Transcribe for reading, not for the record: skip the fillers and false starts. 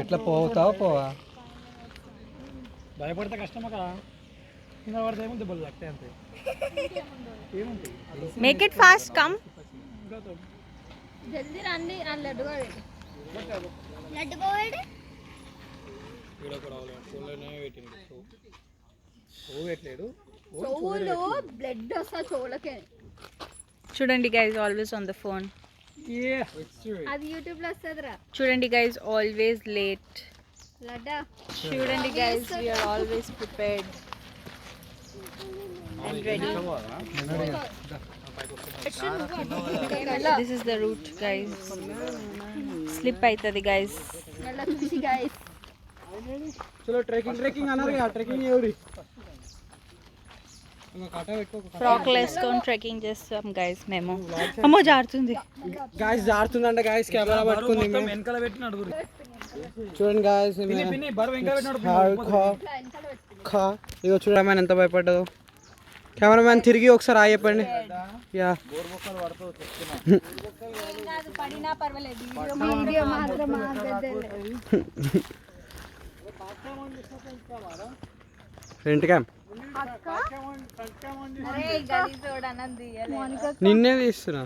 ఎట్లా పోతావా పోవా? భయపడితే కష్టమా కదా, కింద పడితే ఏమో దెబ్బలు తాకుతాయి అంతే. ఏముంటాయి మేక్ ఇట్ ఫాస్ట్ కమ్. జల్దీ రండి. లడ్డు చెవులు బ్లడ్ వస్తా చెవులకే. చూడండి guys, always on the phone. అది యూట్యూబ్ లో వస్తుందిరా. చూడండి గైస్, ఆల్వేస్ లేట్. లడ్డా చూడండి guys, we are always prepared and ready. This is the route guys. Slip aitadi guys. మళ్ళా చూసి గైస్. చలో ట్రెక్కింగ్ అన్నారు కదా, ట్రెక్కింగ్ ఎవరి ఫ్రాక్ వేసుకొని ట్రెక్కింగ్ చేస్తాం గైస్ మేము. అమ్మో జారుతుంది గాయస్, జారుతుందంట గాయస్. కెమెరా పట్టుకుంది వెనకాల పెట్టి నడుగురు. చూడండి గాయస్, ఇగో చూడమని ఎంత భయపడ్డదో. కెమెరామ్యాన్ తిరిగి ఒకసారి ఆగి చెప్పండి. యా పడినా పర్వాలేదు, వీడియో మాత్రం ఫ్రంట్ క్యామ్ నిన్నే తీస్తున్నా.